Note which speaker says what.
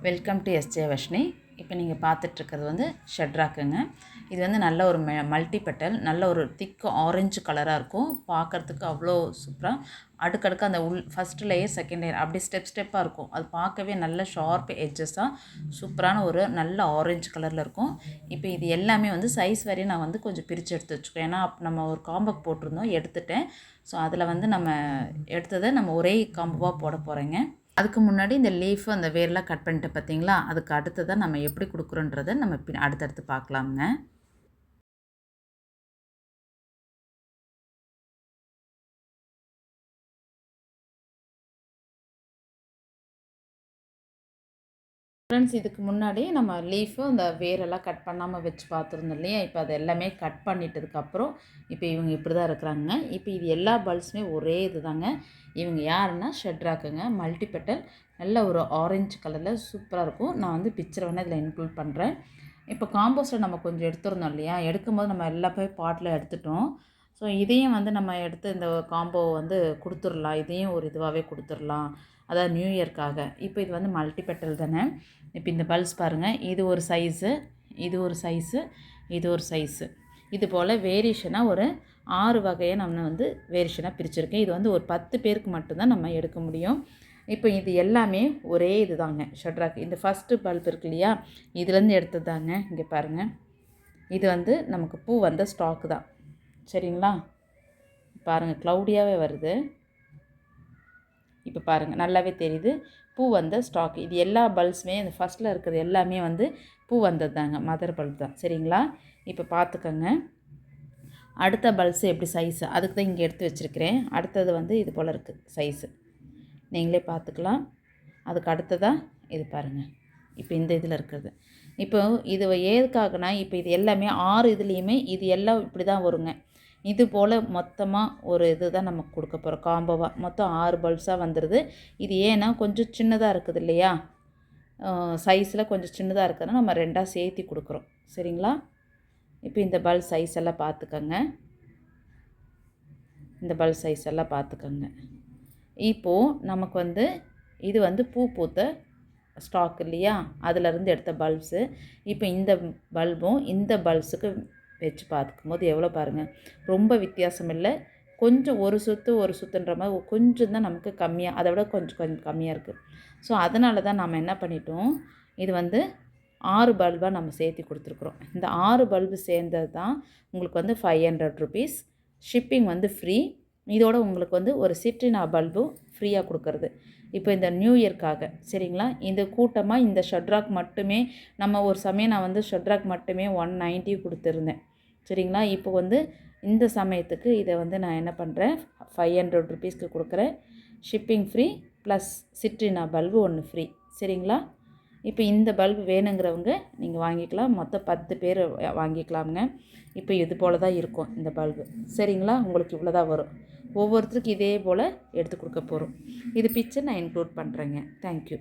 Speaker 1: Welcome to SJ Varshini. இப்போ நீங்கள் பார்த்துட்ருக்கிறது வந்து ஷட்ராக்குங்க. இது வந்து நல்ல ஒரு மல்டி பெட்டல், நல்ல ஒரு திக் ஆரஞ்சு கலராக இருக்கும். பார்க்குறதுக்கு அவ்வளோ சூப்பராக அடுக்கடுக்கு அந்த ஃபஸ்ட்டு லேயர் செகண்ட் லேயர் அப்படி ஸ்டெப்பாக இருக்கும். அது பார்க்கவே நல்ல ஷார்ப் எட்ஜஸாக சூப்பரான ஒரு நல்ல ஆரஞ்சு கலரில் இருக்கும். இப்போ இது எல்லாமே வந்து சைஸ் வரையும் நான் வந்து கொஞ்சம் பிரித்து எடுத்து வச்சுக்குவேன். ஏன்னா நம்ம ஒரு காம்போக்கு போட்டிருந்தோம், எடுத்துட்டேன். ஸோ அதில் வந்து நம்ம எடுத்ததை நம்ம ஒரே காம்போவாக போட போகிறேங்க. அதுக்கு முன்னாடி இந்த லீஃபு அந்த வேர்லாம் கட் பண்ணிட்டு பார்த்தீங்களா, அதுக்கு அடுத்ததாக நம்ம எப்படி கொடுக்குறோன்றதை நம்ம அடுத்தடுத்து பார்க்கலாமுங்க. ஃப்ரெண்ட்ஸ், இதுக்கு முன்னாடி நம்ம லீஃபு அந்த வேரெல்லாம் கட் பண்ணாமல் வச்சு பார்த்துருந்தோம் இல்லையா. இப்போ அது எல்லாமே கட் பண்ணிட்டதுக்கப்புறம் இப்போ இவங்க இப்படி தான் இருக்கிறாங்க. இப்போ இது எல்லா பல்ஸுமே ஒரே இது தாங்க. இவங்க யாருன்னா ஷட்ராக்குங்க, மல்டி பெட்டல், நல்ல ஒரு ஆரஞ்சு கலரில் சூப்பராக இருக்கும். நான் வந்து பிக்சரை வேணால் இதில் இன்க்ளூட் பண்ணுறேன். இப்போ காம்போஸ்ட்டில் நம்ம கொஞ்சம் எடுத்துருந்தோம் இல்லையா, எடுக்கும்போது நம்ம எல்லா போய் பாட்டில் எடுத்துட்டோம். ஸோ இதையும் வந்து நம்ம எடுத்து இந்த காம்போ வந்து கொடுத்துடலாம், இதையும் ஒரு இதுவாகவே கொடுத்துடலாம், அதாவது நியூ இயர்க்காக. இப்போ இது வந்து மல்டி பெட்டல் தானே. இப்போ இந்த பல்ஸ் பாருங்கள், இது ஒரு சைஸு, இது ஒரு சைஸு, இது ஒரு சைஸு, இது போல் வேரியேஷனாக ஒரு 6 வகையை நம்ம வந்து வேரியேஷனாக பிரிச்சுருக்கேன். இது வந்து ஒரு 10 பேருக்கு மட்டும்தான் நம்ம எடுக்க முடியும். இப்போ இது எல்லாமே ஒரே இது தாங்க ஷட்ராக். இந்த ஃபஸ்ட்டு பல்ப் இருக்கு இல்லையா, இதுலேருந்து எடுத்தது தாங்க. இங்கே பாருங்கள், இது வந்து நமக்கு பூ வந்த ஸ்டாக்கு தான், சரிங்களா. பாருங்கள், க்ளவுடியாகவே வருது. இப்போ பாருங்கள், நல்லாவே தெரியுது பூ வந்த ஸ்டாக். இது எல்லா பல்ஸுமே இந்த ஃபஸ்ட்டில் இருக்கிறது எல்லாமே வந்து பூ வந்தது தாங்க, மதர் பல்ப் தான், சரிங்களா. இப்போ பார்த்துக்கோங்க, அடுத்த பல்ஸு எப்படி சைஸு அதுக்கு தான் இங்கே எடுத்து வச்சுருக்கிறேன். அடுத்தது வந்து இது போல் இருக்குது சைஸு, நீங்களே பார்த்துக்கலாம். அதுக்கு அடுத்ததாக இது பாருங்கள், இப்போ இந்த இதில் இருக்கிறது. இப்போ இது ஏதுக்காகனா, இப்போ இது எல்லாமே 6 இதுலேயுமே இது எல்லாம் இப்படி தான் வருங்க. இது போல் மொத்தமாக ஒரு இது தான் நமக்கு கொடுக்க போகிறோம் காம்போவாக. மொத்தம் 6 பல்ப்ஸாக வந்துடுது. இது ஏன்னா கொஞ்சம் சின்னதாக இருக்குது இல்லையா, சைஸில் கொஞ்சம் சின்னதாக இருக்கிறதுனா நம்ம 2ஆக சேர்த்தி கொடுக்குறோம், சரிங்களா. இப்போ இந்த பல்ப் சைஸ் எல்லாம் பார்த்துக்கோங்க, இந்த பல்ப் சைஸ் எல்லாம் பார்த்துக்கோங்க. இப்போது நமக்கு வந்து இது வந்து பூ பூத்த ஸ்டாக் இல்லையா, அதிலருந்து எடுத்த பல்ப்ஸு. இப்போ இந்த பல்பும் இந்த பல்ப்ஸுக்கு வச்சு பார்த்துக்கும்போது எவ்வளோ பாருங்கள், ரொம்ப வித்தியாசம் இல்லை. கொஞ்சம் ஒரு சுற்றுன்ற மாதிரி கொஞ்சம் தான் நமக்கு கம்மியாக, அதை விட கொஞ்சம் கம்மியாக இருக்குது. ஸோ அதனால தான் நம்ம என்ன பண்ணிட்டோம், இது வந்து 6 பல்பாக நம்ம சேர்த்து கொடுத்துருக்குறோம். இந்த 6 பல்பு சேர்ந்தது தான் உங்களுக்கு வந்து 500 ருபீஸ். ஷிப்பிங் வந்து ஃப்ரீ. இதோட உங்களுக்கு வந்து ஒரு சிட்ரினா பல்பும் ஃப்ரீயாக கொடுக்குறது இப்போ இந்த நியூ இயர்க்காக, சரிங்களா. இந்த கூட்டமாக இந்த ஷட்ராக் மட்டுமே நம்ம ஒரு சமயம் நான் வந்து ஷட்ராக் மட்டுமே 190 கொடுத்துருந்தேன், சரிங்களா. இப்போ வந்து இந்த சமயத்துக்கு இதை வந்து நான் என்ன பண்ணுறேன், 500 ருபீஸ்க்கு கொடுக்குறேன். ஷிப்பிங் ஃப்ரீ ப்ளஸ் சிட்ரினா பல்பு ஒன்று ஃப்ரீ, சரிங்களா. இப்போ இந்த பல்பு வேணுங்கிறவங்க நீங்கள் வாங்கிக்கலாம். மொத்தம் 10 பேர் வாங்கிக்கலாமுங்க. இப்போ இது போல் தான் இருக்கும் இந்த பல்பு, சரிங்களா. உங்களுக்கு இவ்வளோ தான் வரும். ஒவ்வொருத்தருக்கு இதே போல் எடுத்து கொடுக்க போகிறோம். இது பிக்சர் நான் இன்க்ளூட் பண்ணுறேங்க. தேங்க்யூ.